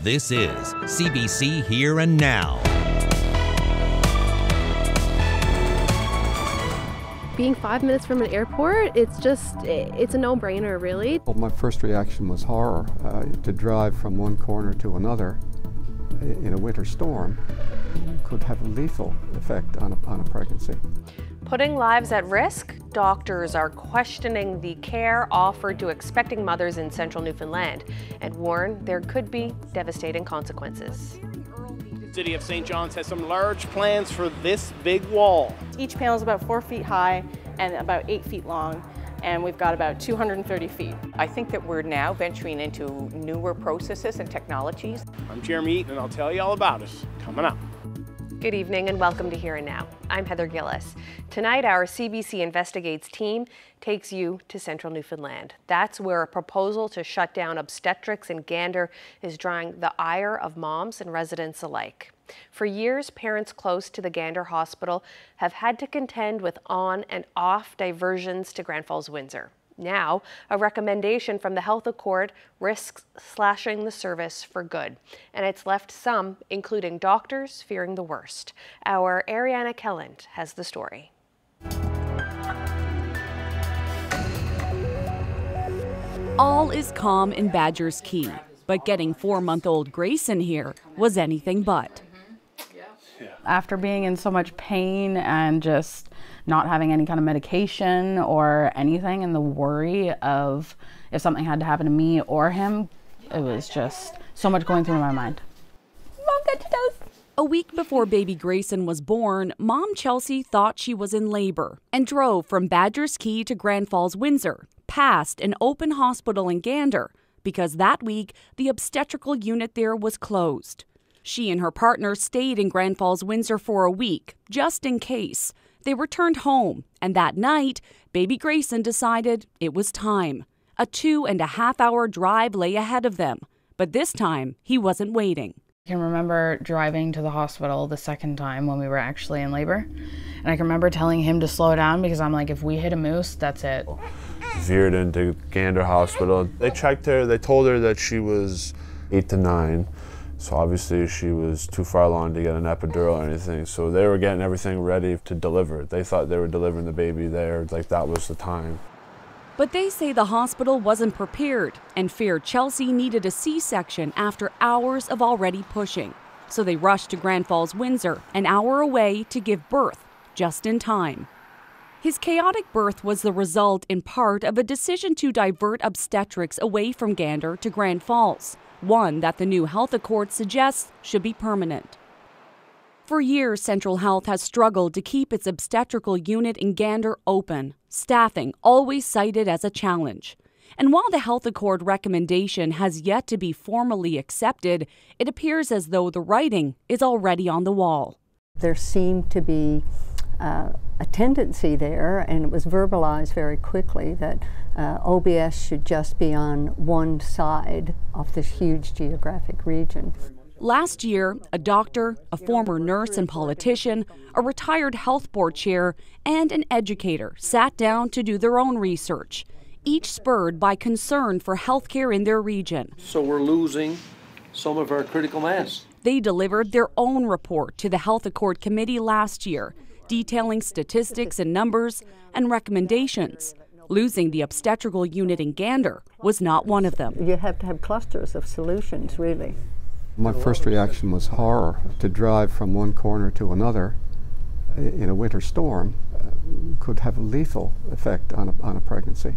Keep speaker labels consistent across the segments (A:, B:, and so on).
A: This is CBC Here and Now.
B: Being 5 minutes from an airport, it's a no-brainer, really.
C: Well, my first reaction was horror. To drive from one corner to another in a winter storm could have a lethal effect on a pregnancy.
D: Putting lives at risk, doctors are questioning the care offered to expecting mothers in central Newfoundland and warn there could be devastating consequences.
E: The City of St. John's has some large plans for this big wall.
F: Each panel is about 4 feet high and about 8 feet long, and we've got about 230 feet.
G: I think that we're now venturing into newer processes and technologies.
E: I'm Jeremy Eaton, and I'll tell you all about it coming up.
D: Good evening and welcome to Here and Now. I'm Heather Gillis. Tonight, our CBC Investigates team takes you to central Newfoundland. That's where a proposal to shut down obstetrics in Gander is drawing the ire of moms and residents alike. For years, parents close to the Gander Hospital have had to contend with on and off diversions to Grand Falls Windsor. Now, a recommendation from the Health Accord risks slashing the service for good, and it's left some, including doctors, fearing the worst. Our Ariana Kelland has the story.
H: All is calm in Badger's Key, but getting 4-month-old Grayson here was anything but.
I: After being in so much pain and just not having any kind of medication or anything, and the worry of if something had to happen to me or him, it was just so much going through my mind. Mom, got your toes.
H: A week before baby Grayson was born, Mom Chelsea thought she was in labor and drove from Badger's Key to Grand Falls Windsor, past an open hospital in Gander, because that week the obstetrical unit there was closed. She and her partner stayed in Grand Falls Windsor for a week, just in case. They returned home, and that night, baby Grayson decided it was time. A 2.5-hour drive lay ahead of them, but this time, he wasn't waiting.
I: I can remember driving to the hospital the second time when we were actually in labor, and I can remember telling him to slow down because I'm like, if we hit a moose, that's it.
J: Veered into Gander Hospital. They checked her, they told her that she was 8 to 9. So obviously she was too far along to get an epidural or anything. So they were getting everything ready to deliver. They thought they were delivering the baby there, like that was the time.
H: But they say the hospital wasn't prepared and feared Chelsea needed a C-section after hours of already pushing. So they rushed to Grand Falls Windsor, an hour away, to give birth, just in time. His chaotic birth was the result in part of a decision to divert obstetrics away from Gander to Grand Falls, one that the new Health Accord suggests should be permanent. For years, Central Health has struggled to keep its obstetrical unit in Gander open, staffing always cited as a challenge. And while the Health Accord recommendation has yet to be formally accepted, it appears as though the writing is already on the wall.
K: There seemed to be a tendency there, and it was verbalized very quickly, that OBS should just be on one side of this huge geographic region.
H: Last year, a doctor, a former nurse and politician, a retired health board chair, and an educator sat down to do their own research, each spurred by concern for healthcare in their region.
L: So we're losing some of our critical mass.
H: They delivered their own report to the Health Accord Committee last year, detailing statistics and numbers and recommendations. Losing the obstetrical unit in Gander was not one of them.
K: You have to have clusters of solutions, really.
C: My first reaction was horror. To drive from one corner to another in a winter storm could have a lethal effect on a pregnancy.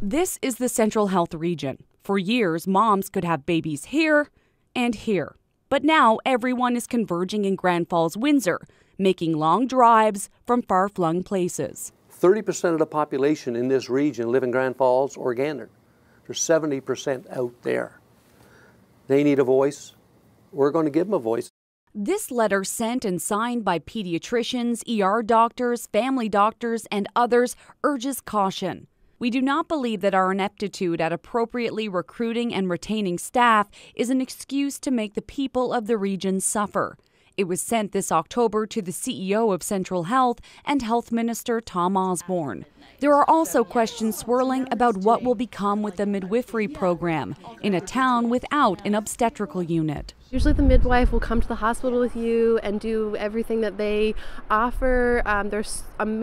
H: This is the Central Health region. For years, moms could have babies here and here. But now everyone is converging in Grand Falls, Windsor, making long drives from far-flung places.
L: 30% of the population in this region live in Grand Falls or Gander. There's 70% out there. They need a voice. We're going to give them a voice.
H: This letter, sent and signed by pediatricians, ER doctors, family doctors, and others, urges caution. We do not believe that our ineptitude at appropriately recruiting and retaining staff is an excuse to make the people of the region suffer. It was sent this October to the CEO of Central Health and Health Minister Tom Osborne. There are also questions swirling about what will become with the midwifery program in a town without an obstetrical unit.
B: Usually the midwife will come to the hospital with you and do everything that they offer. They're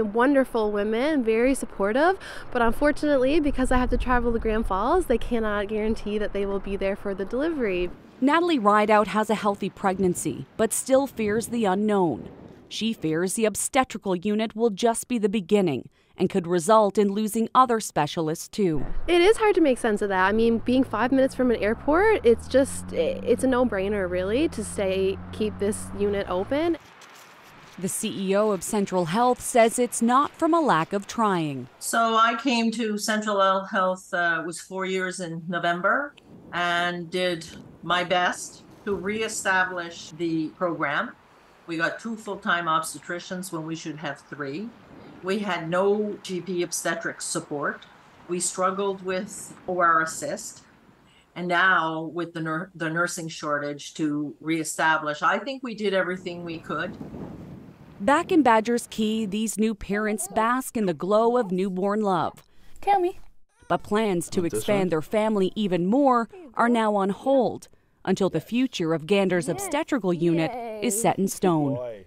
B: wonderful women, very supportive, but unfortunately, because I have to travel to Grand Falls, they cannot guarantee that they will be there for the delivery.
H: Natalie Rideout has a healthy pregnancy, but still fears the unknown. She fears the obstetrical unit will just be the beginning and could result in losing other specialists too.
B: It is hard to make sense of that. I mean, being 5 minutes from an airport, it's a no-brainer really to keep this unit open.
H: The CEO of Central Health says it's not from a lack of trying.
M: So I came to Central Health, was 4 years in November, and did my best to reestablish the program. We got 2 full-time obstetricians when we should have 3. We had no GP obstetric support. We struggled with OR assist. And now with the nursing shortage to reestablish, I think we did everything we could.
H: Back in Badgers Key, these new parents bask in the glow of newborn love.
I: Tell me.
H: But plans to expand their family even more are now on hold until the future of Gander's obstetrical unit is set in stone.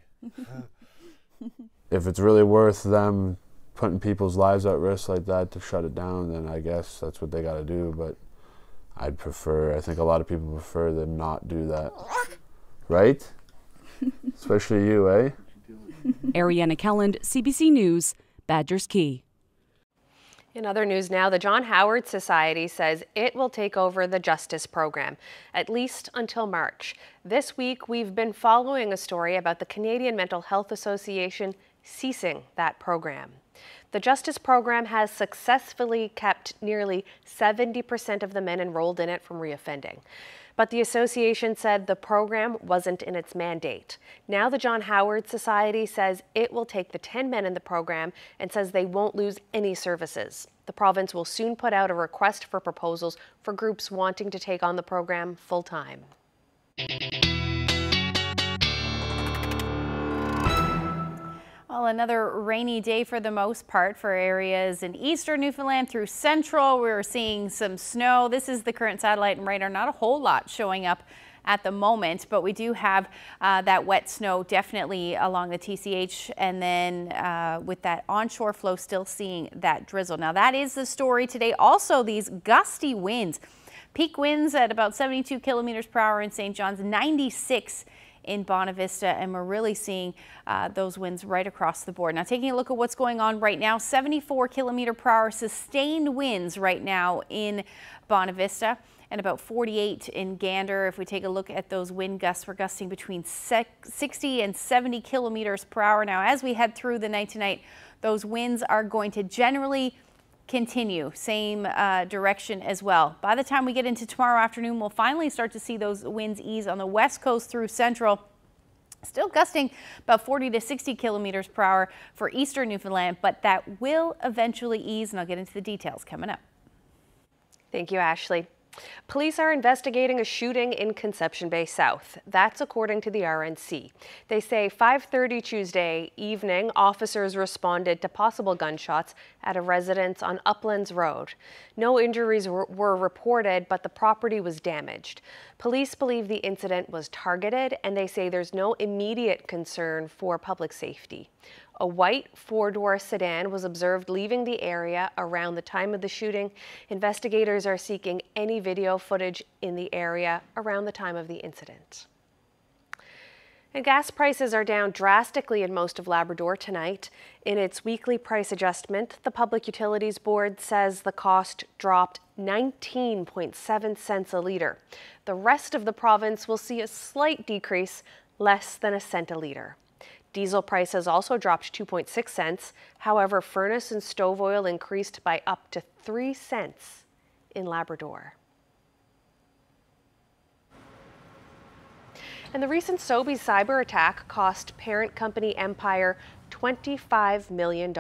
J: If it's really worth them putting people's lives at risk like that to shut it down, then I guess that's what they got to do. But I think a lot of people prefer them not do that. Right? Especially you, eh?
H: Ariana Kelland, CBC News, Badgers Key.
D: In other news now, the John Howard Society says it will take over the Justice Program, at least until March. This week, we've been following a story about the Canadian Mental Health Association ceasing that program. The Justice Program has successfully kept nearly 70% of the men enrolled in it from reoffending. But the association said the program wasn't in its mandate. Now the John Howard Society says it will take the 10 men in the program and says they won't lose any services. The province will soon put out a request for proposals for groups wanting to take on the program full-time.
N: Well, another rainy day for the most part for areas in eastern Newfoundland through central. We're seeing some snow. This is the current satellite and radar. Not a whole lot showing up at the moment, but we do have that wet snow definitely along the TCH, and then with that onshore flow still seeing that drizzle. Now that is the story today. Also these gusty winds. Peak winds at about 72 kilometers per hour in St. John's, 96 in Bonavista, and we're really seeing those winds right across the board. Now taking a look at what's going on right now, 74 kilometer per hour sustained winds right now in Bonavista and about 48 in Gander. If we take a look at those wind gusts, we're gusting between 60 and 70 kilometers per hour. Now as we head through the night tonight, those winds are going to generally continue, same direction as well. By the time we get into tomorrow afternoon, we'll finally start to see those winds ease on the west coast through central. Still gusting about 40 to 60 kilometers per hour for eastern Newfoundland, but that will eventually ease, and I'll get into the details coming up.
D: Thank you, Ashley. Police are investigating a shooting in Conception Bay South. That's according to the RNC. They say 5:30 Tuesday evening, officers responded to possible gunshots at a residence on Uplands Road. No injuries were reported, but the property was damaged. Police believe the incident was targeted, and they say there's no immediate concern for public safety. A white four-door sedan was observed leaving the area around the time of the shooting. Investigators are seeking any video footage in the area around the time of the incident. And gas prices are down drastically in most of Labrador tonight. In its weekly price adjustment, the Public Utilities Board says the cost dropped 19.7 cents a litre. The rest of the province will see a slight decrease, less than a cent a litre. Diesel prices also dropped 2.6 cents. However, furnace and stove oil increased by up to 3 cents in Labrador. And the recent Sobeys cyber attack cost parent company Empire $25 million.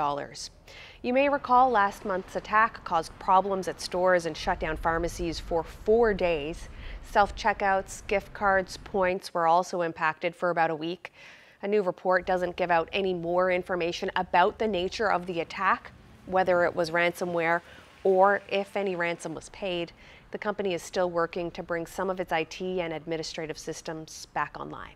D: You may recall last month's attack caused problems at stores and shut down pharmacies for 4 days. Self-checkouts, gift cards, points were also impacted for about a week. A new report doesn't give out any more information about the nature of the attack, whether it was ransomware or if any ransom was paid. The company is still working to bring some of its IT and administrative systems back online.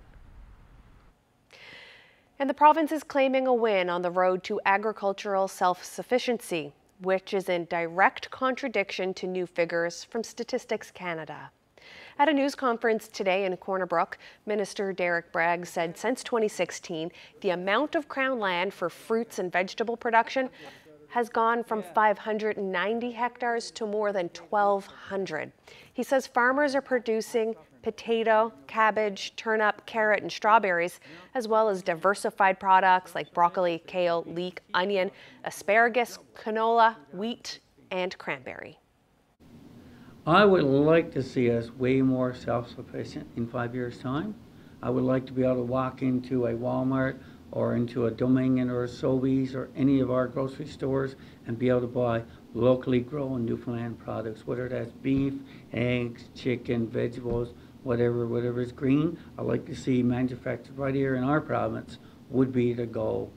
D: And the province is claiming a win on the road to agricultural self-sufficiency, which is in direct contradiction to new figures from Statistics Canada. At a news conference today in Corner Brook, Minister Derek Bragg said since 2016, the amount of Crown land for fruits and vegetable production has gone from 590 hectares to more than 1,200. He says farmers are producing potato, cabbage, turnip, carrot, and strawberries, as well as diversified products like broccoli, kale, leek, onion, asparagus, canola, wheat, and cranberry.
O: I would like to see us way more self-sufficient in 5 years' time. I would like to be able to walk into a Walmart or into a Dominion or a Sobeys or any of our grocery stores and be able to buy locally grown Newfoundland products, whether that's beef, eggs, chicken, vegetables, whatever is green. I like to see manufactured right here in our province would be the goal.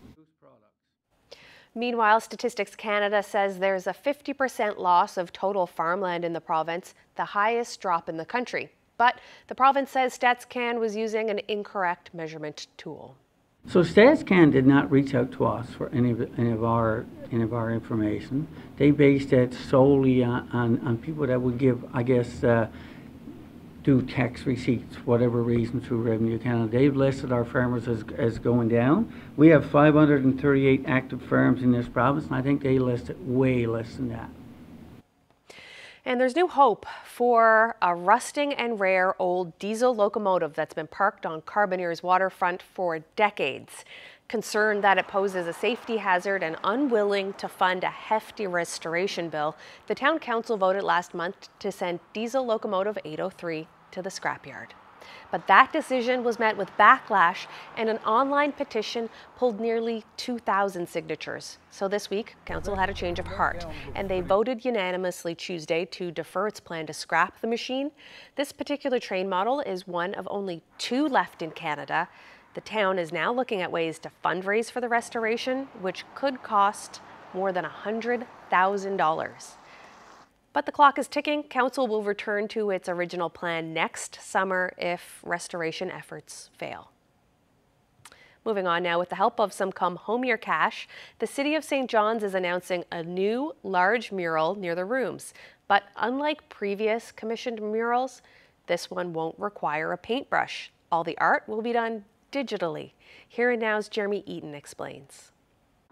D: Meanwhile, Statistics Canada says there's a 50% loss of total farmland in the province, the highest drop in the country. But the province says StatsCan was using an incorrect measurement tool.
O: So StatsCan did not reach out to us for any of our information. They based it solely on people that would give, I guess, do tax receipts, whatever reason, through Revenue Canada. They've listed our farmers as going down. We have 538 active farms in this province, and I think they listed way less than that.
D: And there's new hope for a rusting and rare old diesel locomotive that's been parked on Carboneer's waterfront for decades. Concerned that it poses a safety hazard and unwilling to fund a hefty restoration bill, the town council voted last month to send diesel locomotive 803 to the scrapyard. But that decision was met with backlash, and an online petition pulled nearly 2,000 signatures. So this week, council had a change of heart, and they voted unanimously Tuesday to defer its plan to scrap the machine. This particular train model is one of only 2 left in Canada. The town is now looking at ways to fundraise for the restoration, which could cost more than $100,000. But the clock is ticking. Council will return to its original plan next summer if restoration efforts fail. Moving on now, with the help of some Come Home Here cash, the City of St. John's is announcing a new large mural near the rooms. But unlike previous commissioned murals, this one won't require a paintbrush. All the art will be done digitally. Here and Now's Jeremy Eaton explains.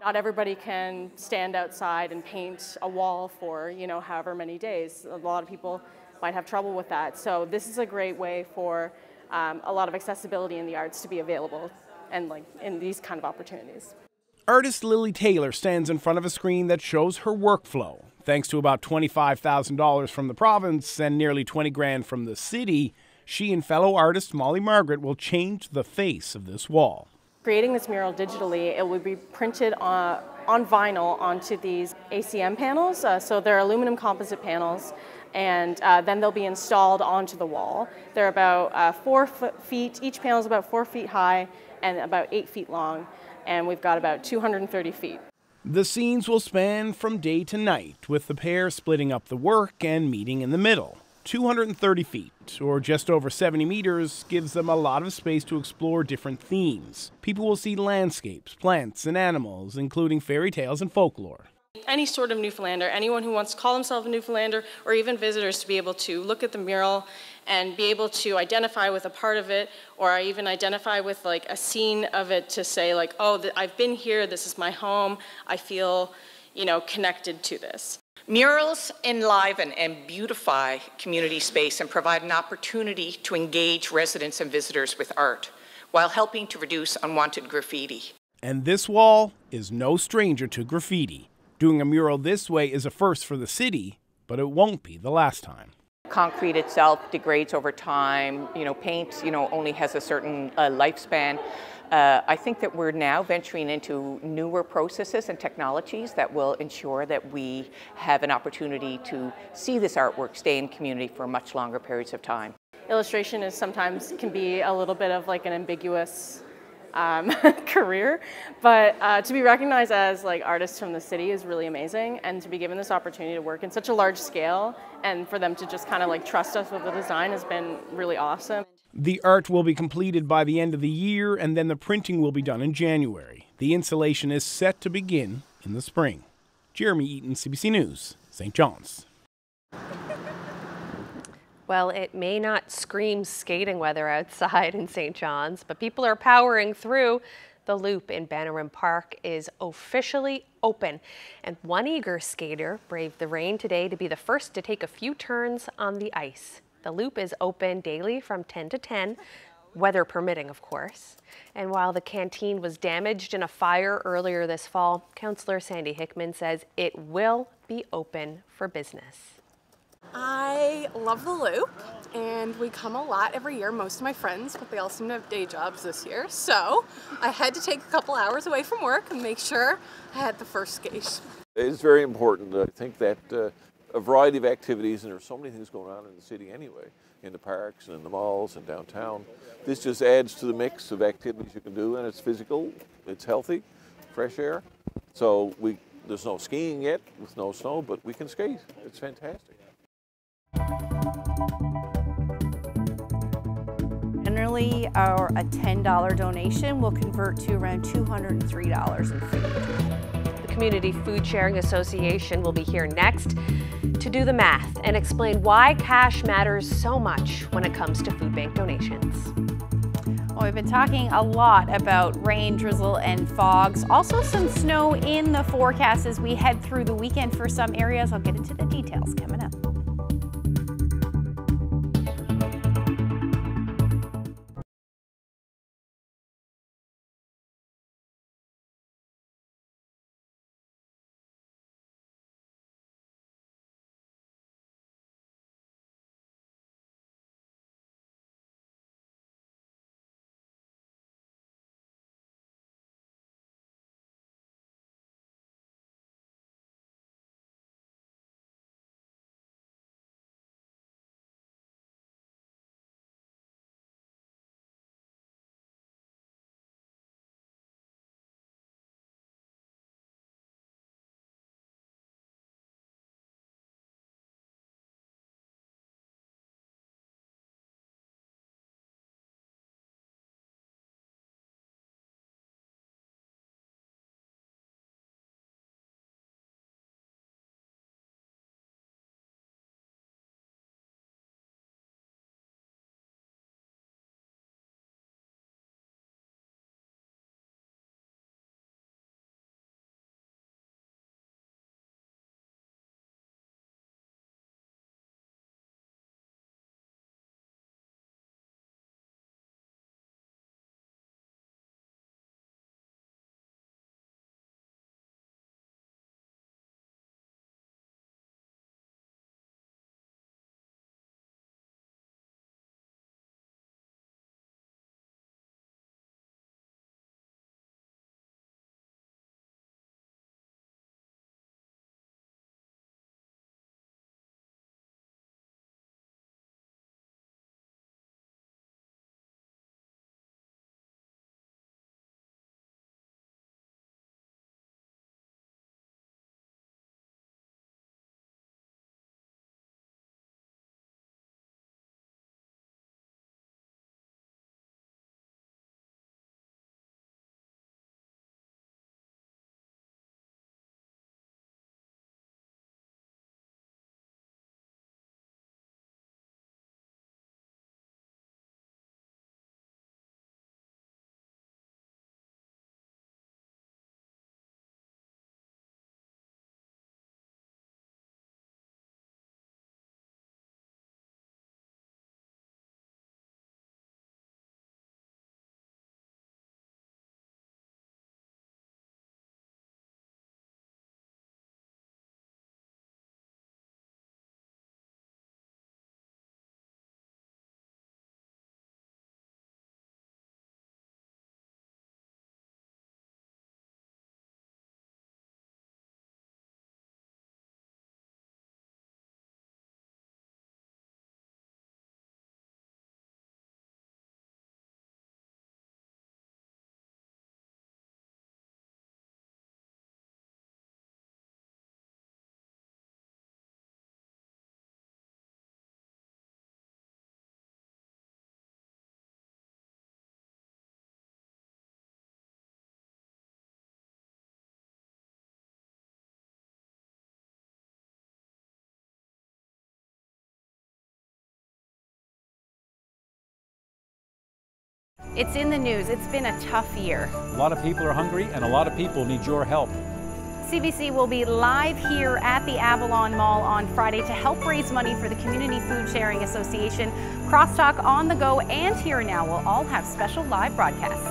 F: Not everybody can stand outside and paint a wall for, however many days. A lot of people might have trouble with that. So this is a great way for a lot of accessibility in the arts to be available and in these kind of opportunities.
E: Artist Lily Taylor stands in front of a screen that shows her workflow. Thanks to about $25,000 from the province and nearly $20,000 from the city, she and fellow artist Molly Margaret will change the face of this wall.
F: Creating this mural digitally, it would be printed on vinyl onto these ACM panels. So they're aluminum composite panels, and then they'll be installed onto the wall. They're about 4 feet, each panel is about 4 feet high and about 8 feet long, and we've got about 230 feet.
E: The scenes will span from day to night, with the pair splitting up the work and meeting in the middle. 230 feet, or just over 70 meters, gives them a lot of space to explore different themes. People will see landscapes, plants, and animals, including fairy tales and folklore.
F: Any sort of Newfoundlander, anyone who wants to call himself a Newfoundlander, or even visitors, to be able to look at the mural and be able to identify with a part of it, or even identify with a scene of it to say oh, I've been here, this is my home, I feel, connected to this.
G: Murals enliven and beautify community space and provide an opportunity to engage residents and visitors with art while helping to reduce unwanted graffiti.
E: And this wall is no stranger to graffiti. Doing a mural this way is a first for the city, but it won't be the last time.
G: concrete itself degrades over time. Paint, only has a certain lifespan. I think that we're now venturing into newer processes and technologies that will ensure that we have an opportunity to see this artwork stay in community for much longer periods of time.
F: Illustration is sometimes can be a little bit of like an ambiguous career, but to be recognized as like artists from the city is really amazing, and to be given this opportunity to work in such a large scale and for them to just kind of like trust us with the design has been really awesome.
E: The art will be completed by the end of the year, and then the printing will be done in January. The installation is set to begin in the spring. Jeremy Eaton, CBC News, St. John's.
D: Well, it may not scream skating weather outside in St. John's, but people are powering through. The loop in Bannerman Park is officially open, and one eager skater braved the rain today to be the first to take a few turns on the ice. The loop is open daily from 10 to 10, weather permitting, of course. And while the canteen was damaged in a fire earlier this fall, Councillor Sandy Hickman says it will be open for business.
P: I love the loop, and we come a lot every year, most of my friends, but they all seem to have day jobs this year. So I had to take a couple hours away from work and make sure I had the first skate.
Q: It's very important. I think that a variety of activities, and there's so many things going on in the city anyway, in the parks and in the malls and downtown. This just adds to the mix of activities you can do, and it's physical, it's healthy, fresh air. So there's no skiing yet with no snow, but we can skate. It's fantastic.
N: Generally, a $10 donation will convert to around $203 in food.
D: The Community Food Sharing Association will be here next to do the math and explain why cash matters so much when it comes to food bank donations.
N: Well, we've been talking a lot about rain, drizzle, and fogs. Also some snow in the forecast as we head through the weekend for some areas. I'll get into the details coming up. It's in the news. It's been a tough year.
R: A lot of people are hungry and a lot of people need your help.
N: CBC will be live here at the Avalon Mall on Friday to help raise money for the Community Food Sharing Association. Crosstalk, On the Go, and Here and Now will all have special live broadcasts.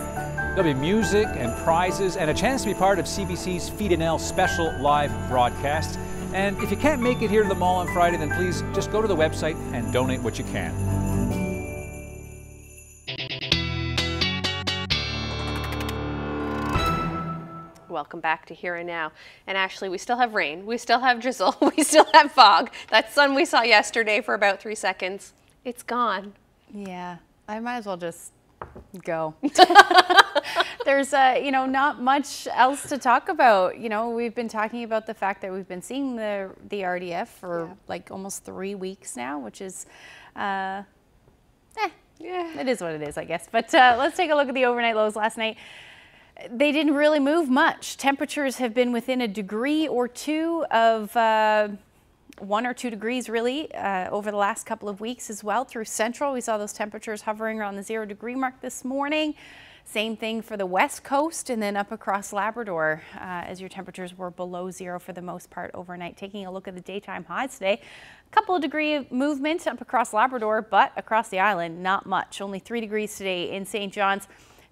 R: There'll be music and prizes and a chance to be part of CBC's Feed and L special live broadcast. And if you can't make it here to the mall on Friday, then please just go to the website and donate what you can.
D: Welcome back to Here and Now. And Ashley, we still have rain, we still have drizzle, we still have fog. That sun we saw yesterday for about 3 seconds, it's gone.
N: Yeah, I might as well just go. There's, you know, not much else to talk about. You know, we've been talking about the fact that we've been seeing the RDF for like almost 3 weeks now, which is, yeah, it is what it is, I guess. But let's take a look at the overnight lows last night. They didn't really move much. Temperatures have been within a degree or two of 1 or 2 degrees really over the last couple of weeks as well. Through Central, we saw those temperatures hovering around the 0 degree mark this morning. Same thing for the West Coast and then up across Labrador as your temperatures were below 0 for the most part overnight. Taking a look at the daytime highs today, a couple of degree movement up across Labrador, but across the island, not much. Only 3 degrees today in St. John's,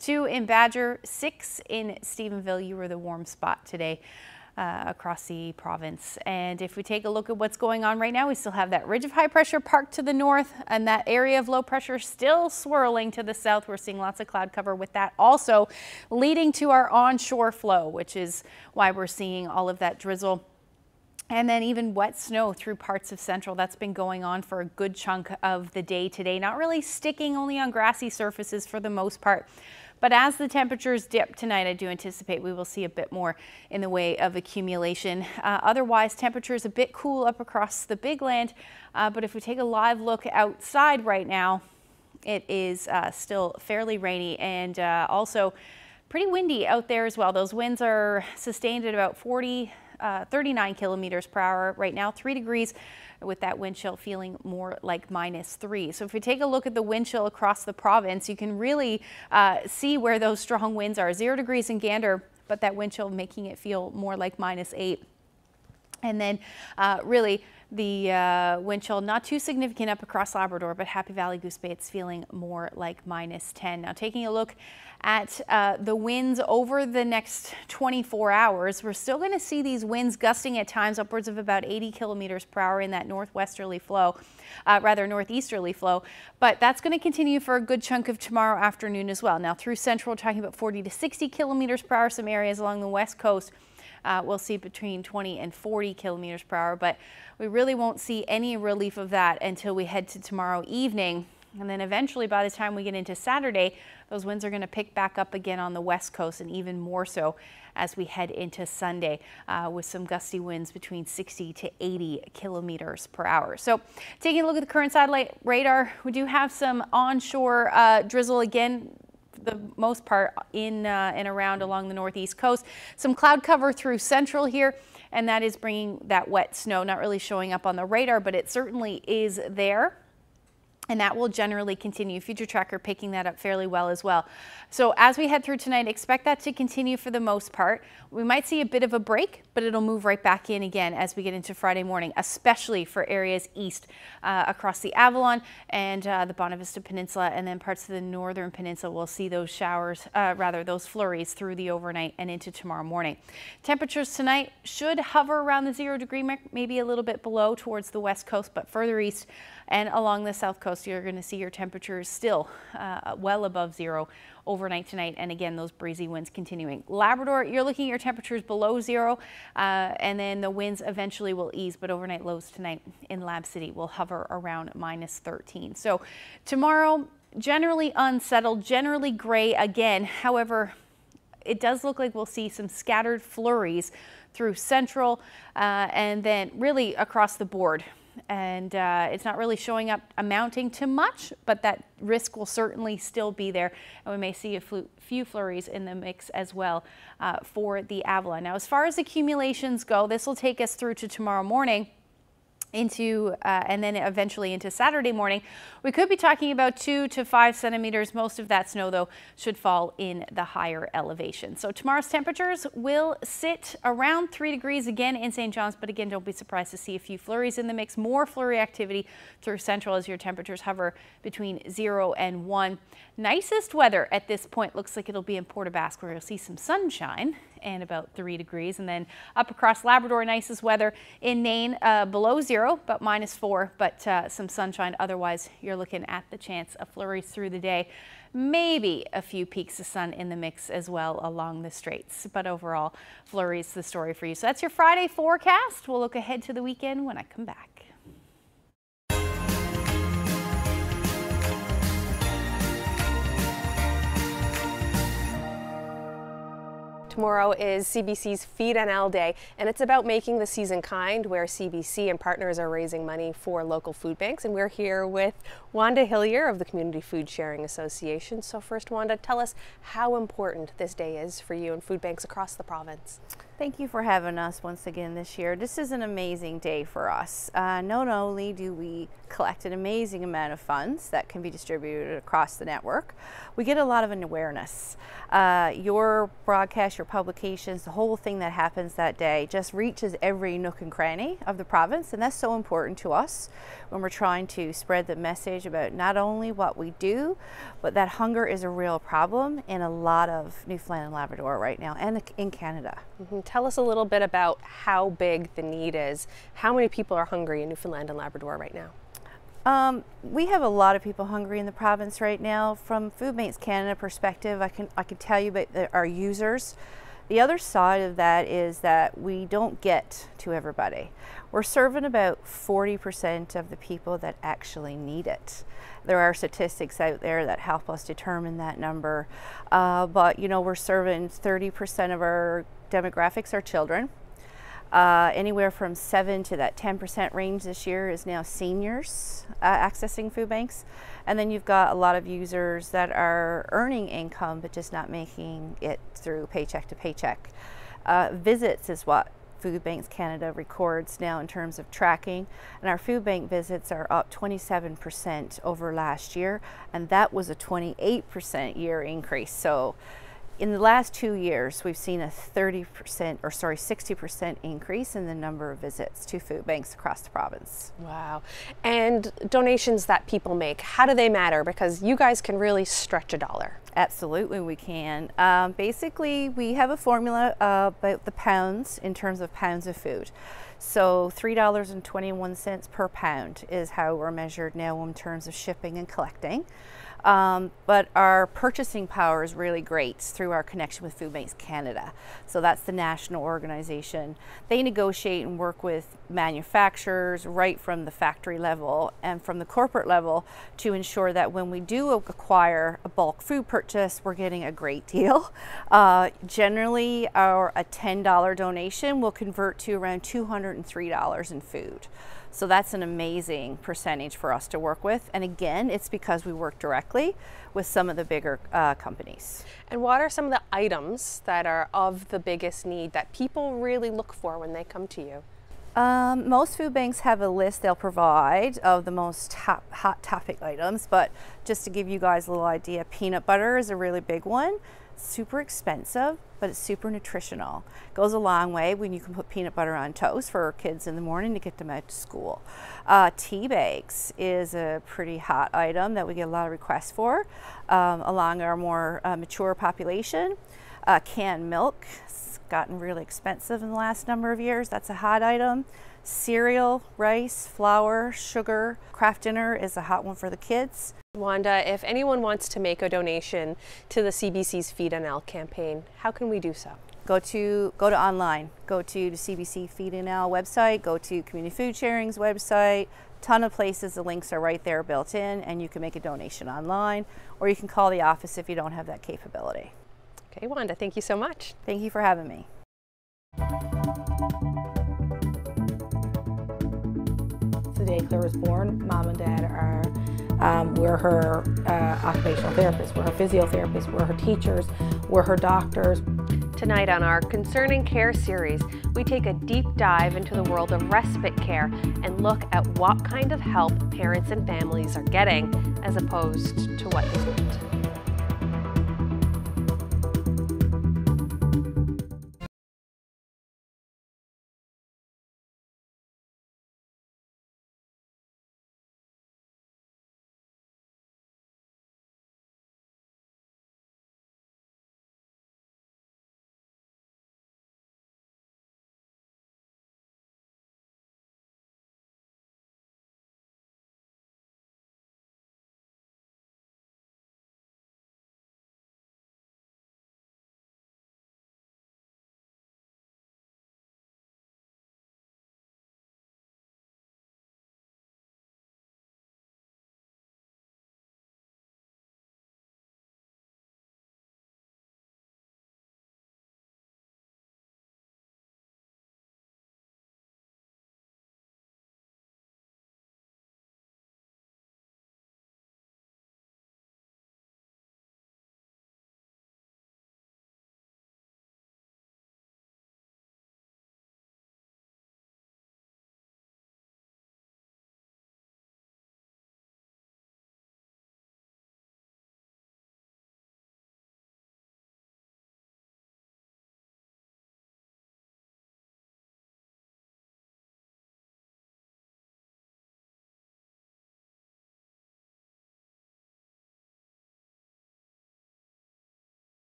N: 2 in Badger, 6 in Stephenville. You were the warm spot today across the province. And if we take a look at what's going on right now, we still have that ridge of high pressure parked to the north and that area of low pressure still swirling to the south. We're seeing lots of cloud cover with that also leading to our onshore flow, which is why we're seeing all of that drizzle. And then even wet snow through parts of Central. That's been going on for a good chunk of the day today. Not really sticking, only on grassy surfaces for the most part. But as the temperatures dip tonight, I do anticipate we will see a bit more in the way of accumulation. Otherwise, temperatures a bit cool up across the big land. But if we take a live look outside right now, it is still fairly rainy and also pretty windy out there as well. Those winds are sustained at about 39 kilometers per hour right now, 3 degrees with that wind chill feeling more like -3. So if we take a look at the wind chill across the province, you can really see where those strong winds are. 0 degrees in Gander, but that wind chill making it feel more like -8. And then really the wind chill not too significant up across Labrador, but Happy Valley, Goose Bay, it's feeling more like -10. Now taking a look at the winds over the next 24 hours, we're still going to see these winds gusting at times upwards of about 80 kilometers per hour in that northwesterly flow, northeasterly flow, but that's going to continue for a good chunk of tomorrow afternoon as well. Now through Central, we're talking about 40 to 60 kilometers per hour. Some areas along the west coast we'll see between 20 and 40 kilometers per hour, but we really won't see any relief of that until we head to tomorrow evening. And then eventually by the time we get into Saturday, those winds are going to pick back up again on the west coast and even more so as we head into Sunday with some gusty winds between 60 to 80 kilometers per hour. So taking a look at the current satellite radar, we do have some onshore drizzle again, the most part in and around along the northeast coast. Some cloud cover through Central here, and that is bringing that wet snow, not really showing up on the radar, but it certainly is there. And that will generally continue. Future Tracker picking that up fairly well as well. So as we head through tonight, expect that to continue for the most part. We might see a bit of a break, but it'll move right back in again as we get into Friday morning, especially for areas east across the Avalon and the Bonavista Peninsula, and then parts of the northern peninsula. We'll see those showers, those flurries through the overnight and into tomorrow morning. Temperatures tonight should hover around the 0 degree mark, maybe a little bit below towards the west coast, but further east and along the south coast, you're going to see your temperatures still well above 0 overnight tonight. And again, those breezy winds continuing. Labrador, you're looking at your temperatures below 0, and then the winds eventually will ease, but overnight lows tonight in Lab City will hover around -13. So tomorrow, generally unsettled, generally gray again. However, it does look like we'll see some scattered flurries through Central and then really across the board. And it's not really showing up amounting to much, but that risk will certainly still be there. And we may see a few flurries in the mix as well for the Avalon. Now, as far as accumulations go, this will take us through to tomorrow morning. and then eventually into Saturday morning. We could be talking about 2 to 5 centimeters. Most of that snow, though, should fall in the higher elevation. So tomorrow's temperatures will sit around 3 degrees again in St. John's, but again, don't be surprised to see a few flurries in the mix. More flurry activity through Central as your temperatures hover between 0 and 1. Nicest weather at this point looks like it'll be in Port aux Basques, where you'll see some sunshine and about 3 degrees. And then up across Labrador, nicest weather in Nain, below 0, about -4, but some sunshine. Otherwise, you're looking at the chance of flurries through the day. Maybe a few peaks of sun in the mix as well along the straits, but overall, flurries the story for you. So that's your Friday forecast. We'll look ahead to the weekend when I come back.
D: Tomorrow is CBC's Feed NL Day, and it's about making the season kind, where CBC and partners are raising money for local food banks. And we're here with Wanda Hillier of the Community Food Sharing Association. So first, Wanda, tell us how important this day is for you and food banks across the province.
S: Thank you for having us once again this year. This is an amazing day for us. Not only do we collect an amazing amount of funds that can be distributed across the network, we get a lot of an awareness. Your broadcast, your publications, the whole thing that happens that day just reaches every nook and cranny of the province, and that's so important to us when we're trying to spread the message about not only what we do, but that hunger is a real problem in a lot of Newfoundland and Labrador right now, and in Canada.
D: Tell us a little bit about how big the need is. How many people are hungry in Newfoundland and Labrador right now?
S: We have a lot of people hungry in the province right now. From Food Banks Canada perspective, I can tell you about our users. The other side of that is that we don't get to everybody. We're serving about 40% of the people that actually need it. There are statistics out there that help us determine that number, but you know, we're serving 30% of our demographics are children. Anywhere from 7 to that 10% range this year is now seniors accessing food banks. And then you've got a lot of users that are earning income but just not making it through paycheck to paycheck. Visits is what Food Banks Canada records now in terms of tracking, and our food bank visits are up 27% over last year, and that was a 28% year increase. So in the last 2 years, we've seen a 60% increase in the number of visits to food banks across the province.
D: Wow. And donations that people make, how do they matter? Because you guys can really stretch a dollar.
S: Absolutely, we can. Basically, we have a formula about the pounds in terms of pounds of food. So $3.21 per pound is how we're measured now in terms of shipping and collecting. But our purchasing power is really great through our connection with Food Banks Canada. So that's the national organization. They negotiate and work with manufacturers right from the factory level and from the corporate level to ensure that when we do acquire a bulk food purchase, we're getting a great deal. Generally, a $10 donation will convert to around $203 in food. So that's an amazing percentage for us to work with. And again, it's because we work directly with some of the bigger companies.
D: And what are some of the items that are of the biggest need that people really look for when they come to you?
S: Most food banks have a list they'll provide of the most hot topic items, but just to give you guys a little idea, peanut butter is a really big one. Super expensive, but it's super nutritional. Goes a long way when you can put peanut butter on toast for our kids in the morning to get them out to school. Tea bags is a pretty hot item that we get a lot of requests for along our more mature population. Canned milk has gotten really expensive in the last number of years. That's a hot item. Cereal, rice, flour, sugar. Kraft dinner is a hot one for the kids.
D: Wanda, if anyone wants to make a donation to the CBC's Feed NL campaign, how can we do so?
S: Go to online. Go to the CBC Feed NL website. Go to Community Food Sharing's website. Ton of places. The links are right there built in, and you can make a donation online, or you can call the office if you don't have that capability.
D: Okay, Wanda, thank you so much.
S: Thank you for having me.
T: The day Claire was born, Mom and Dad are we're her occupational therapists, we're her physiotherapists, we're her teachers, we're her doctors.
D: Tonight on our Concerning Care series, we take a deep dive into the world of respite care and look at what kind of help parents and families are getting as opposed to what they need.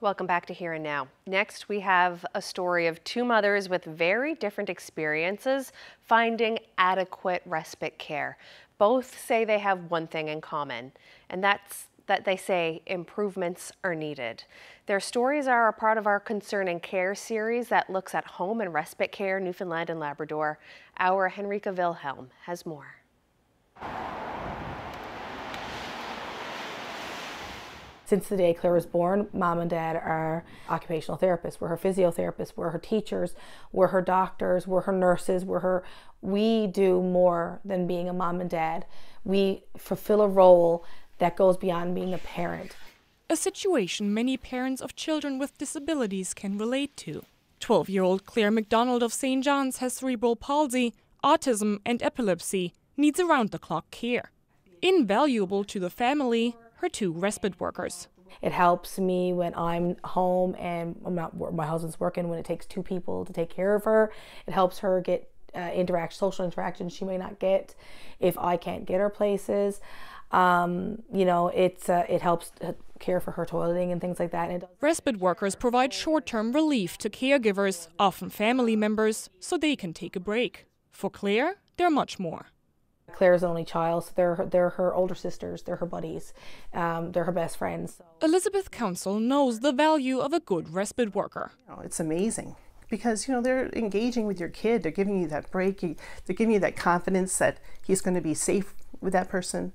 D: Welcome back to Here and Now. Next, we have a story of two mothers with very different experiences finding adequate respite care. Both say they have one thing in common, and that's that they say improvements are needed. Their stories are a part of our Concerning Care series that looks at home and respite care, Newfoundland and Labrador. Our Henrika Wilhelm has more.
T: Since the day Claire was born, Mom and Dad are occupational therapists. We're her physiotherapists, we're her teachers, we're her doctors, we're her nurses, we do more than being a mom and dad. We fulfill a role that goes beyond being a parent.
U: A situation many parents of children with disabilities can relate to. 12-year-old Claire McDonald of St. John's has cerebral palsy, autism and epilepsy, needs around-the-clock care. Invaluable to the family, her two respite workers.
T: It helps me when I'm home and my husband's working, when it takes two people to take care of her. It helps her get social interaction she may not get if I can't get her places. You know, it helps care for her toileting and things like that. And
U: Respite workers provide short-term relief to caregivers, often family members, so they can take a break. For Claire, they're much more.
T: Claire's the only child, so they're her older sisters, they're her buddies, they're her best friends.
U: Elizabeth Council knows the value of a good respite worker.
A: It's amazing because, you know, they're engaging with your kid, they're giving you that break, they're giving you that confidence that he's going to be safe with that person.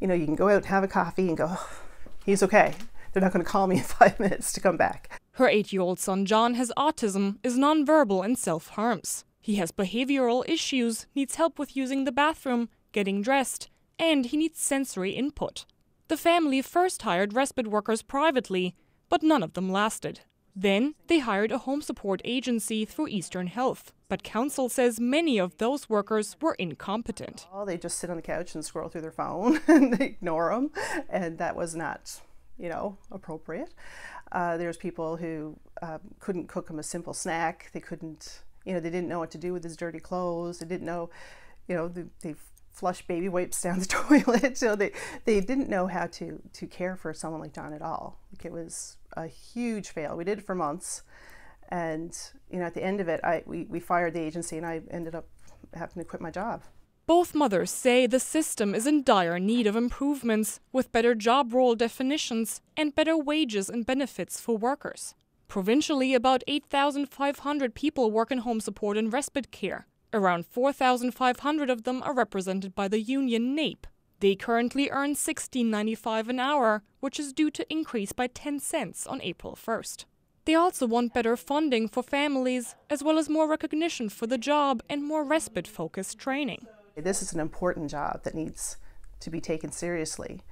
A: You know, you can go out and have a coffee and go, oh, he's okay. They're not going to call me in 5 minutes to come back.
U: Her 8-year-old son John has autism, is nonverbal and self-harms. He has behavioral issues, needs help with using the bathroom, getting dressed, and he needs sensory input. The family first hired respite workers privately, but none of them lasted. Then they hired a home support agency through Eastern Health, but Council says many of those workers were incompetent.
A: Oh, they just sit on the couch and scroll through their phone and they ignore them, and that was not, you know, appropriate. There's people who couldn't cook him a simple snack. They couldn't, you know, they didn't know what to do with his dirty clothes. They didn't know, you know, they flush baby wipes down the toilet. So they didn't know how to care for someone like John at all. Like, it was a huge fail. We did it for months, and you know, at the end of it, we fired the agency, and I ended up having to quit my job.
U: Both mothers say the system is in dire need of improvements, with better job role definitions and better wages and benefits for workers. Provincially, about 8,500 people work in home support and respite care. Around 4,500 of them are represented by the union NAPE. They currently earn $16.95 an hour, which is due to increase by 10 cents on April 1st. They also want better funding for families, as well as more recognition for the job and more respite-focused training.
A: This is an important job that needs to be taken seriously.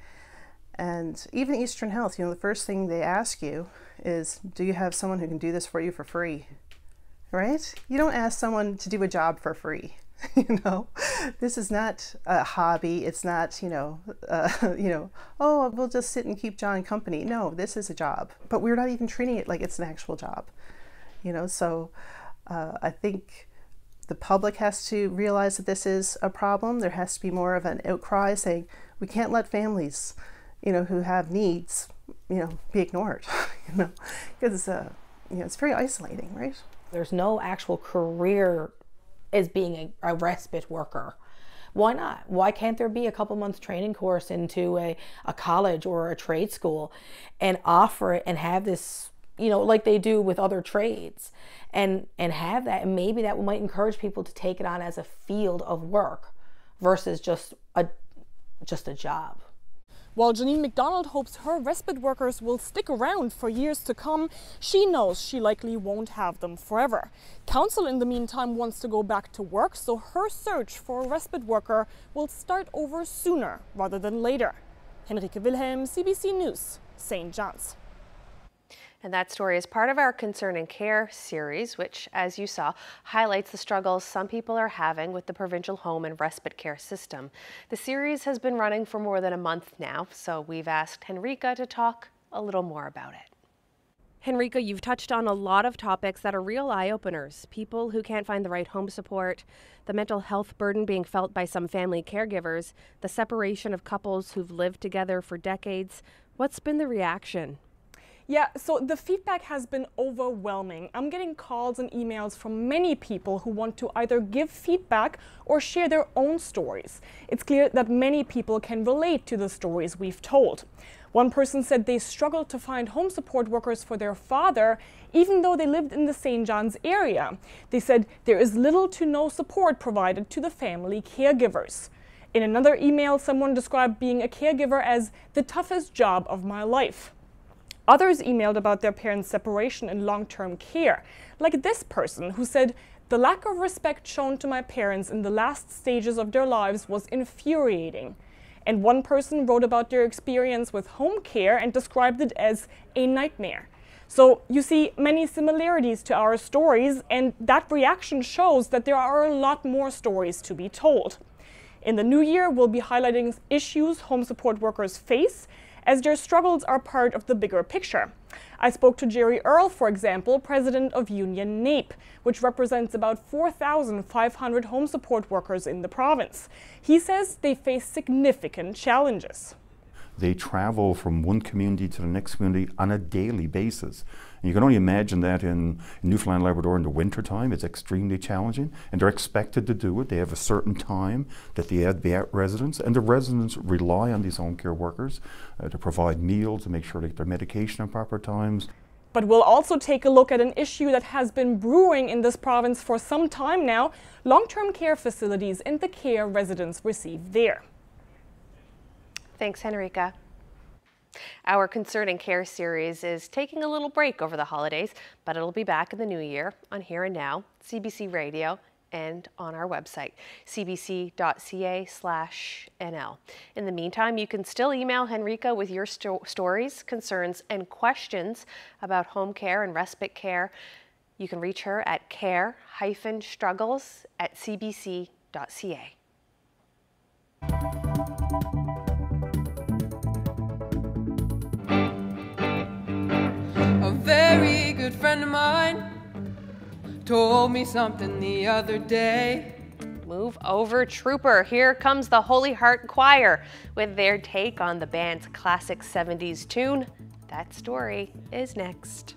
A: And even Eastern Health, you know, the first thing they ask you is, do you have someone who can do this for you for free? Right? You don't ask someone to do a job for free. You know, this is not a hobby. It's not, you know, oh, we'll just sit and keep John company. No, this is a job, but we're not even treating it like it's an actual job. You know, so I think the public has to realize that this is a problem. There has to be more of an outcry saying we can't let families, you know, who have needs, you know, be ignored. You know, because you know, it's very isolating, right?
T: There's no actual career as being a respite worker. Why not? Why can't there be a couple months training course into a college or a trade school and offer it and have this, you know, like they do with other trades, and have that, and maybe that might encourage people to take it on as a field of work versus just a job.
U: While Janine McDonald hopes her respite workers will stick around for years to come, she knows she likely won't have them forever. Council, in the meantime, wants to go back to work, so her search for a respite worker will start over sooner rather than later. Henrike Wilhelm, CBC News, St. John's.
D: And that story is part of our Concern and Care series, which, as you saw, highlights the struggles some people are having with the provincial home and respite care system. The series has been running for more than a month now, so we've asked Henrika to talk a little more about it. Henrika, you've touched on a lot of topics that are real eye-openers. People who can't find the right home support, the mental health burden being felt by some family caregivers, the separation of couples who've lived together for decades. What's been the reaction?
U: Yeah, so the feedback has been overwhelming. I'm getting calls and emails from many people who want to either give feedback or share their own stories. It's clear that many people can relate to the stories we've told. One person said they struggled to find home support workers for their father, even though they lived in the St. John's area. They said there is little to no support provided to the family caregivers. In another email, someone described being a caregiver as the toughest job of my life. Others emailed about their parents' separation in long-term care, like this person who said, "The lack of respect shown to my parents in the last stages of their lives was infuriating." And one person wrote about their experience with home care and described it as a nightmare. So you see many similarities to our stories, and that reaction shows that there are a lot more stories to be told. In the new year, we'll be highlighting issues home support workers face, as their struggles are part of the bigger picture. I spoke to Jerry Earle, for example, president of Union NAPE, which represents about 4,500 home support workers in the province. He says they face significant challenges.
K: They travel from one community to the next community on a daily basis. And you can only imagine that in Newfoundland and Labrador in the winter time, it's extremely challenging, and they're expected to do it. They have a certain time that they have to be at residence, and the residents rely on these home care workers to provide meals, to make sure they get their medication at proper times.
U: But we'll also take a look at an issue that has been brewing in this province for some time now: long-term care facilities and the care residents receive there.
D: Thanks, Henrika. Our Concerning Care series is taking a little break over the holidays, but it'll be back in the new year on Here and Now, CBC Radio, and on our website, cbc.ca/NL. In the meantime, you can still email Henrika with your stories, concerns, and questions about home care and respite care. You can reach her at care-struggles@cbc.ca.
V: A very good friend of mine told me something the other day.
D: Move over, Trooper. Here comes the Holy Heart Choir with their take on the band's classic 70s tune. That story is next.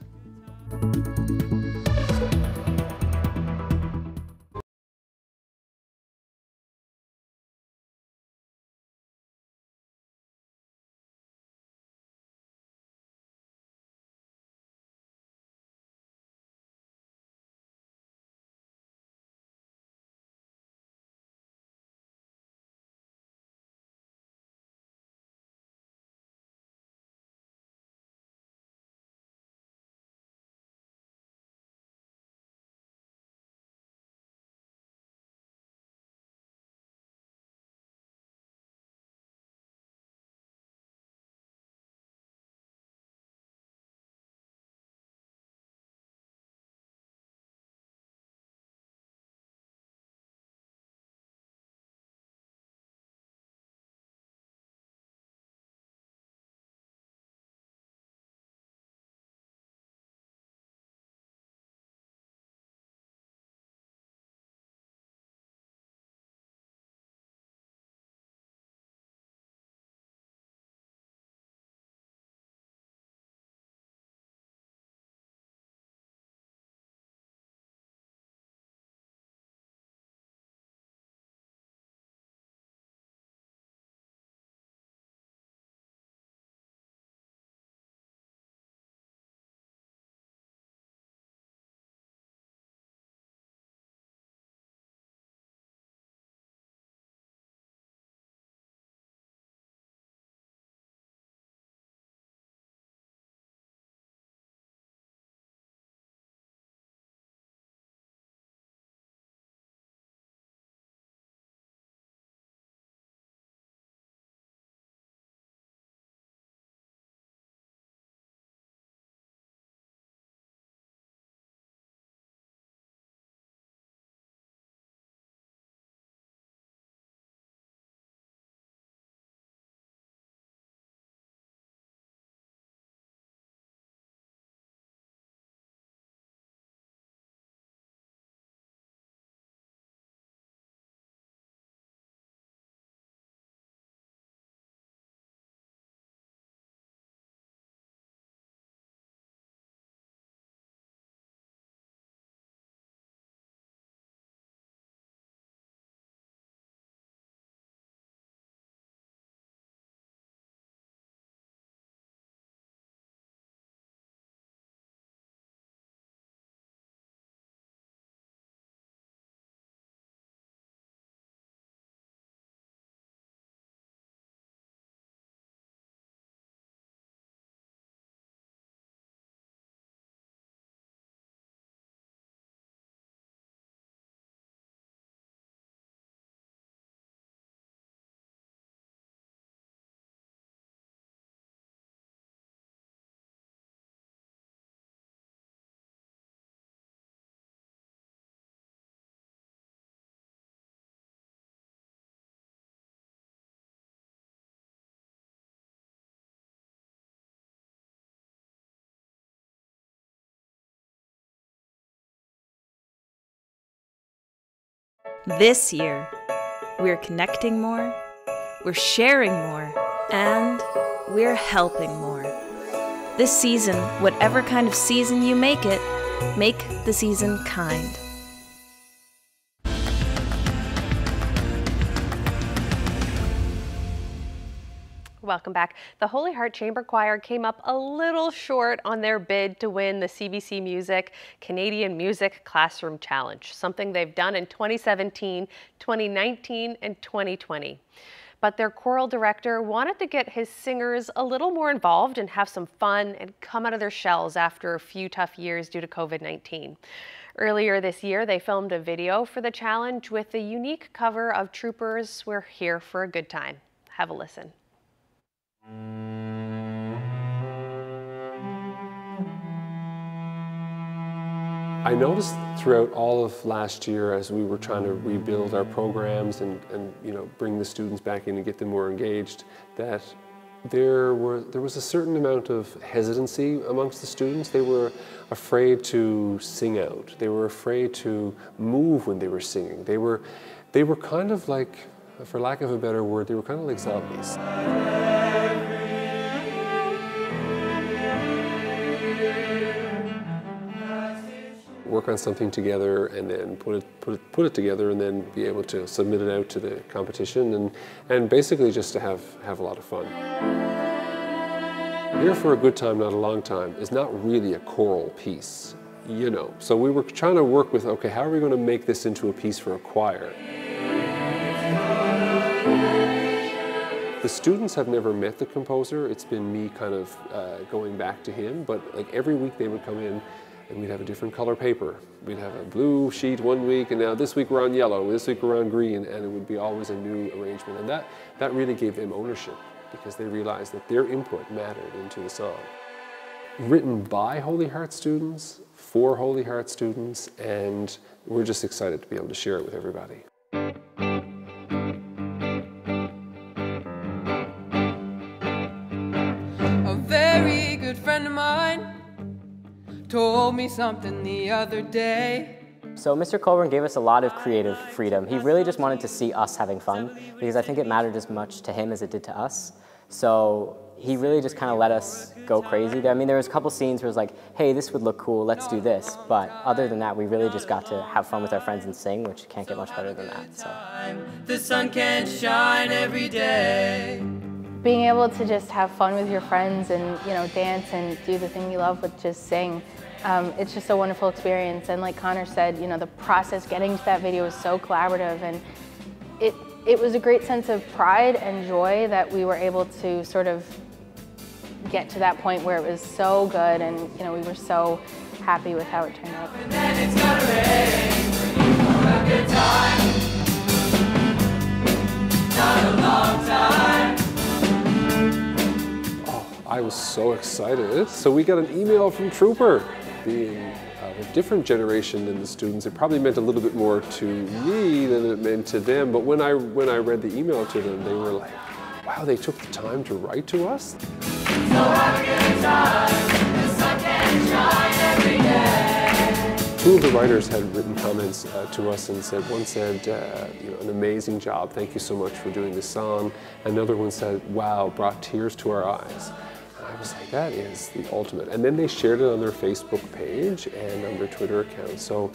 C: This year, we're connecting more, we're sharing more, and we're helping more. This season, whatever kind of season you make it, make the season kind.
D: Welcome back. The Holy Heart Chamber Choir came up a little short on their bid to win the CBC Music Canadian Music Classroom Challenge, something they've done in 2017, 2019, and 2020. But their choral director wanted to get his singers a little more involved and have some fun and come out of their shells after a few tough years due to COVID-19. Earlier this year, they filmed a video for the challenge with the unique cover of Troopers' "We're Here for a Good Time." Have a listen.
L: I noticed throughout all of last year, as we were trying to rebuild our programs and bring the students back in and get them more engaged, that there was a certain amount of hesitancy amongst the students. They were afraid to sing out. They were afraid to move when they were singing. They were kind of like, for lack of a better word, they were kind of like zombies. Work on something together and then put it together and then be able to submit it out to the competition and basically just to have a lot of fun. Here for a Good Time, Not a Long Time is not really a choral piece, So we were trying to work with, okay, how are we going to make this into a piece for a choir? The students have never met the composer. It's been me kind of going back to him, but like every week they would come in and we'd have a different color paper. We'd have a blue sheet one week, and now this week we're on yellow, this week we're on green, and it would be always a new arrangement. And that really gave them ownership because they realized that their input mattered into the song. Written by Holy Heart students, for Holy Heart students, and we're just excited to be able to share it with everybody.
V: A very good friend of mine told me something the other day.
W: So Mr. Colburn gave us a lot of creative freedom. He really just wanted to see us having fun because I think it mattered as much to him as it did to us. So he really just kind of let us go crazy. I mean, there was a couple scenes where it was like, hey, this would look cool, let's do this. But other than that, we really just got to have fun with our friends and sing, which can't get much better than that. So.
V: The sun can't shine every day.
X: Being able to just have fun with your friends and dance and do the thing you love, with just sing, it's just a wonderful experience. And like Connor said, the process getting to that video was so collaborative, and it was a great sense of pride and joy that we were able to sort of get to that point where it was so good, and we were so happy with how it turned out.
V: And then it's gonna rain for a good time, not a long time.
L: I was so excited. So we got an email from Trooper. Being of a different generation than the students, it probably meant a little bit more to me than it meant to them. But when I read the email to them, they were like, wow, they took the time to write to us.
V: So have a good time, the sun can shine every day.
L: Two of the writers had written comments to us and said, one said, an amazing job, thank you so much for doing this song. Another one said, wow, brought tears to our eyes. I was like, that is the ultimate. And then they shared it on their Facebook page and on their Twitter account. So,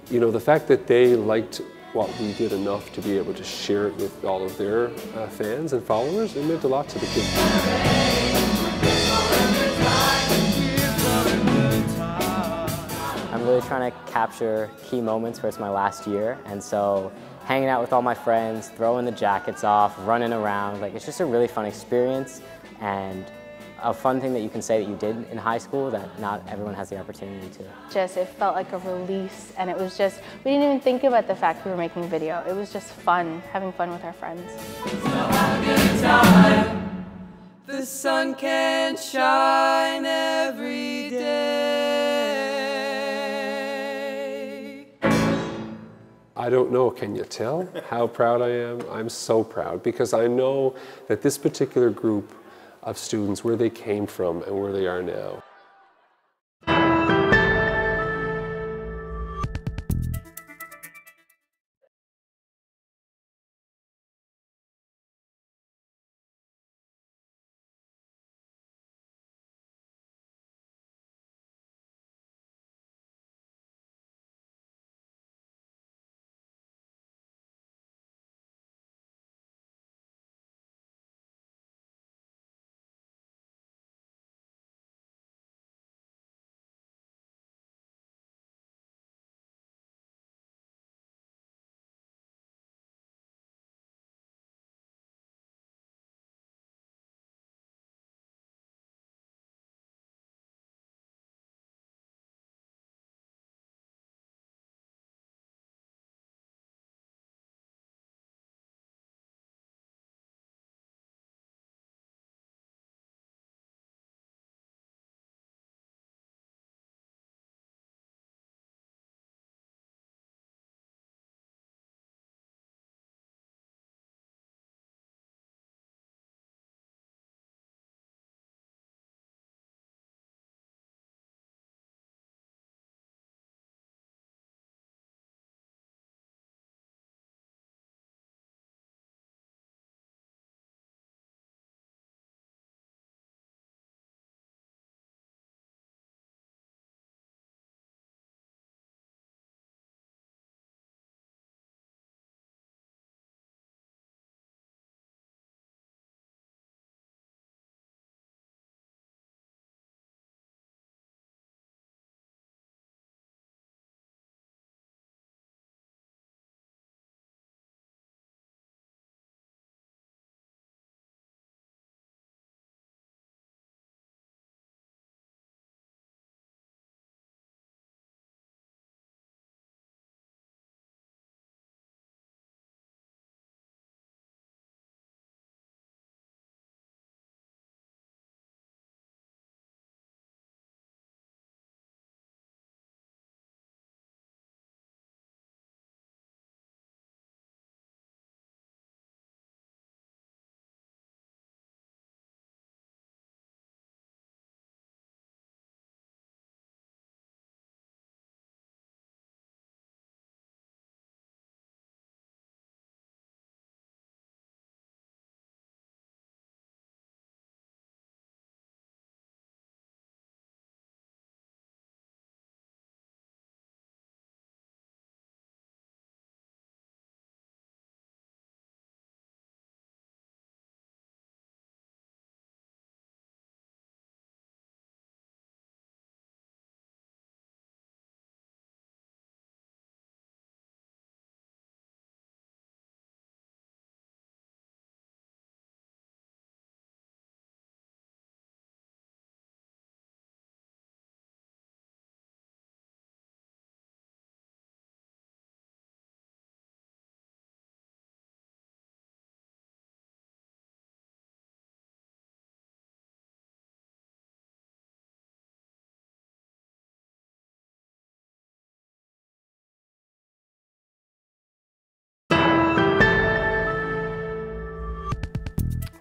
L: the fact that they liked what we did enough to be able to share it with all of their fans and followers, it meant a lot to the kids.
W: I'm really trying to capture key moments where it's my last year, and so hanging out with all my friends, throwing the jackets off, running around, it's just a really fun experience, and a fun thing that you can say that you did in high school that not everyone has the opportunity to.
X: It felt like a release, and it was just, we didn't even think about the fact we were making video. It was just fun, having fun with our friends.
V: So have a good time. The sun can't shine every day.
L: I don't know, can you tell how proud I am? I'm so proud because I know that this particular group of students, where they came from and where they are now,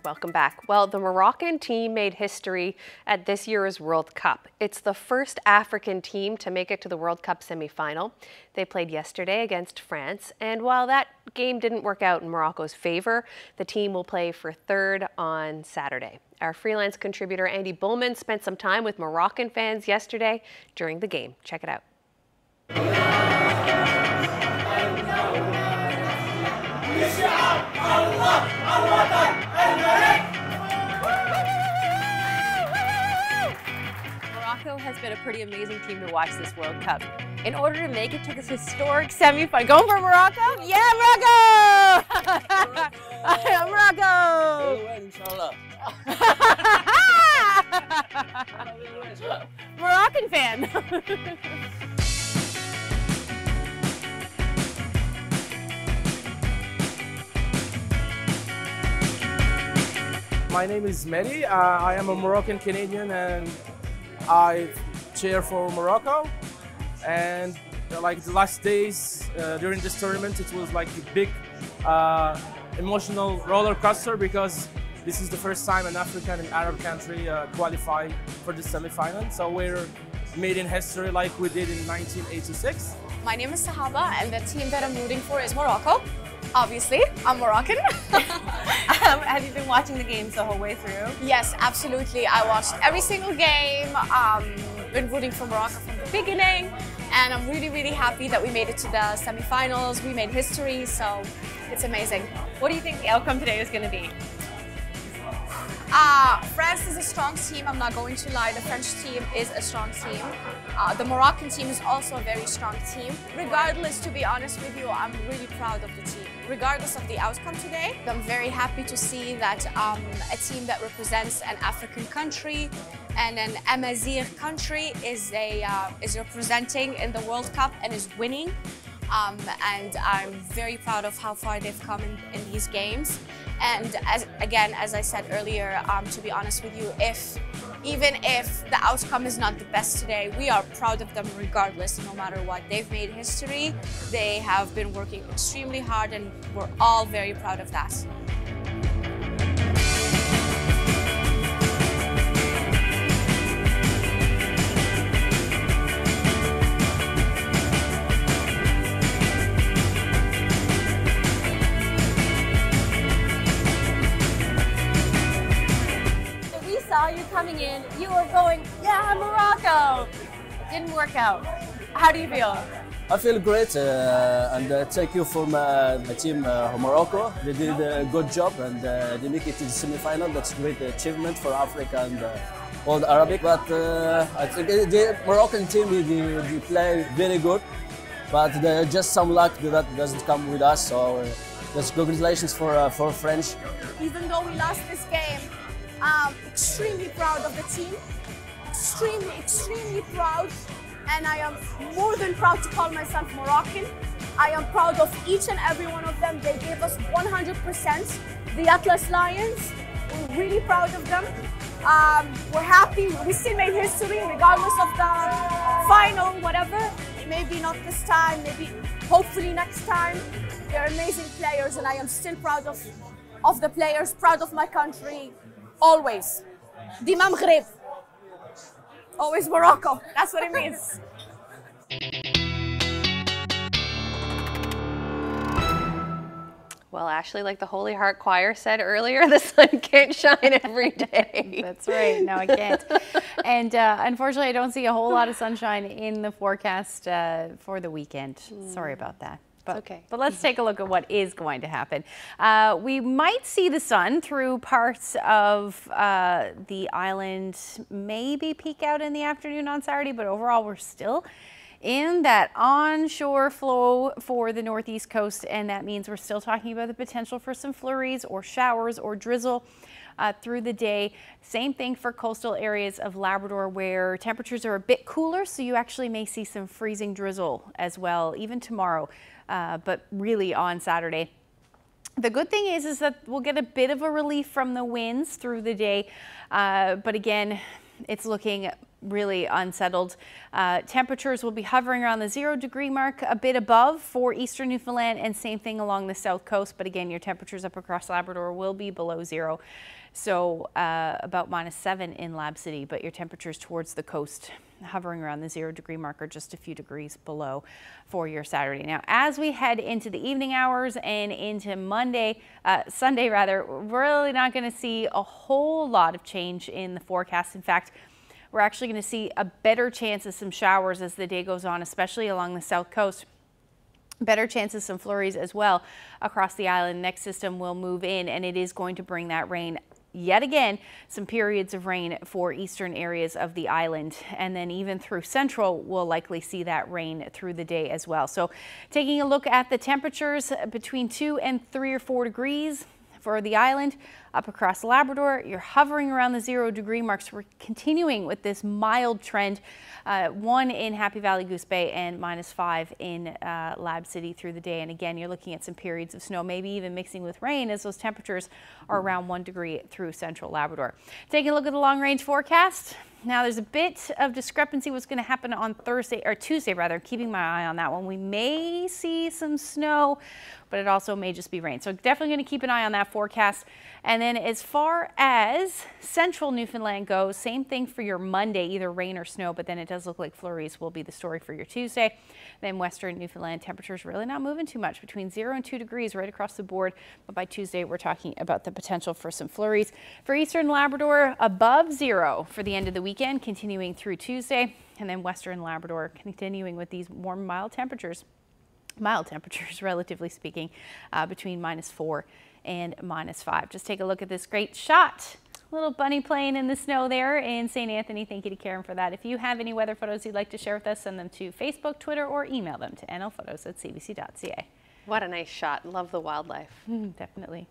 D: Welcome back. Well, the Moroccan team made history at this year's World Cup. It's the first African team to make it to the World Cup semi-final. They played yesterday against France, and while that game didn't work out in Morocco's favor, the team will play for third on Saturday. Our freelance contributor Andy Bullman spent some time with Moroccan fans yesterday during the game. Check it out.
B: Morocco has been a pretty amazing team to watch this World Cup. In order to make it to this historic semi-final, going for Morocco? Yeah, Morocco! Morocco! Moroccan fan.
I: My name is Mehdi. I am a Moroccan Canadian and I cheer for Morocco. And like the last days during this tournament, it was like a big emotional roller coaster because this is the first time an African and Arab country qualify for the semi-final. So we're made in history like we did in 1986.
J: My name is Sahaba and the team that I'm rooting for is Morocco. Obviously, I'm Moroccan.
B: Have you been watching the games the whole way through?
J: Yes, absolutely. I watched every single game. Been rooting for Morocco from the beginning. And I'm really, really happy that we made it to the semi-finals. We made history, so it's amazing.
B: What do you think the outcome today is going to be?
J: France is a strong team, I'm not going to lie. The French team is a strong team. The Moroccan team is also a very strong team. Regardless, to be honest with you, I'm really proud of the team. Regardless of the outcome today, I'm very happy to see that a team that represents an African country and an Amazigh country is representing in the World Cup and is winning. And I'm very proud of how far they've come in these games. And as I said earlier, to be honest with you, even if the outcome is not the best today, we are proud of them regardless, no matter what. They've made history, they have been working extremely hard, and we're all very proud of that.
B: You coming in, you were going, yeah, Morocco. Didn't work out. How do you feel?
M: I feel great and thank you for the team Morocco. They did a good job and they make it to the semi-final. That's a great achievement for Africa and all the Arabic. But I think the Moroccan team, they play very good. But just some luck that doesn't come with us. So just congratulations for French.
J: Even though we lost this game, I'm extremely proud of the team, extremely proud, and I am more than proud to call myself Moroccan. I am proud of each and every one of them. They gave us 100%. The Atlas Lions, we're really proud of them. We're happy, we still made history regardless of the final, whatever. Maybe not this time, maybe hopefully next time. They're amazing players and I am still proud of the players, proud of my country. Always. Dima Maghreb. Always Morocco. That's what it means.
D: Well, Ashley, like the Holy Heart Choir said earlier, the sun can't shine every day.
N: That's right. No, it can't. And unfortunately, I don't see a whole lot of sunshine in the forecast for the weekend. Sorry about that. But let's take a look at what is going to happen. We might see the sun through parts of the island, maybe peek out in the afternoon on Saturday, but overall we're still in that onshore flow for the northeast coast, and that means we're still talking about the potential for some flurries or showers or drizzle through the day. Same thing for coastal areas of Labrador where temperatures are a bit cooler, so you actually may see some freezing drizzle as well, even tomorrow. But really on Saturday. The good thing is that we'll get a bit of a relief from the winds through the day. But again, it's looking really unsettled. Temperatures will be hovering around the 0 degree mark, a bit above for eastern Newfoundland, and same thing along the south coast. But again, your temperatures up across Labrador will be below 0. So about -7 in Lab City, but your temperatures towards the coast hovering around the 0 degree mark, or just a few degrees below for your Saturday. Now, as we head into the evening hours and into Sunday rather, we're really not going to see a whole lot of change in the forecast. In fact, we're actually going to see a better chance of some showers as the day goes on, especially along the south coast. Better chances of some flurries as well across the island. Next system will move in, and it is going to bring that rain yet again, some periods of rain for eastern areas of the island, and then even through central we'll likely see that rain through the day as well. So taking a look at the temperatures, between 2 and 3 or 4 degrees for the island. Up across Labrador, you're hovering around the 0 degree marks. We're continuing with this mild trend, 1 in Happy Valley, Goose Bay, and -5 in Lab City through the day. And again, you're looking at some periods of snow, maybe even mixing with rain, as those temperatures are around 1 degree through central Labrador. Taking a look at the long range forecast. Now there's a bit of discrepancy what's going to happen on Tuesday rather, keeping my eye on that one. We may see some snow, but it also may just be rain. So definitely going to keep an eye on that forecast. And then as far as central Newfoundland goes, same thing for your Monday, either rain or snow, but then it does look like flurries will be the story for your Tuesday. Then western Newfoundland, temperatures really not moving too much, between 0 and 2 degrees right across the board. But by Tuesday, we're talking about the potential for some flurries. For eastern Labrador, above 0 for the end of the weekend, continuing through Tuesday. And then western Labrador continuing with these warm, mild temperatures, relatively speaking, between -4 and -5. Just take a look at this great shot. Little bunny playing in the snow there in St. Anthony. Thank you to Karen for that. If you have any weather photos you'd like to share with us, send them to Facebook, Twitter, or email them to nlphotos@cbc.ca.
D: What a nice shot. Love the wildlife.
N: Definitely.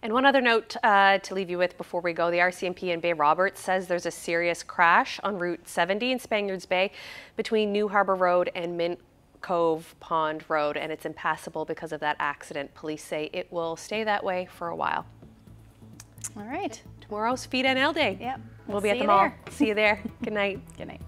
D: And one other note to leave you with before we go, the RCMP in Bay Roberts says there's a serious crash on Route 70 in Spaniards Bay between New Harbour Road and Mint Cove Pond Road, and it's impassable because of that accident. Police say it will stay that way for a while.
N: All right.
D: Tomorrow's Feed NL Day.
N: Yep.
D: We'll be at the mall. See you there. Good night.
N: Good night.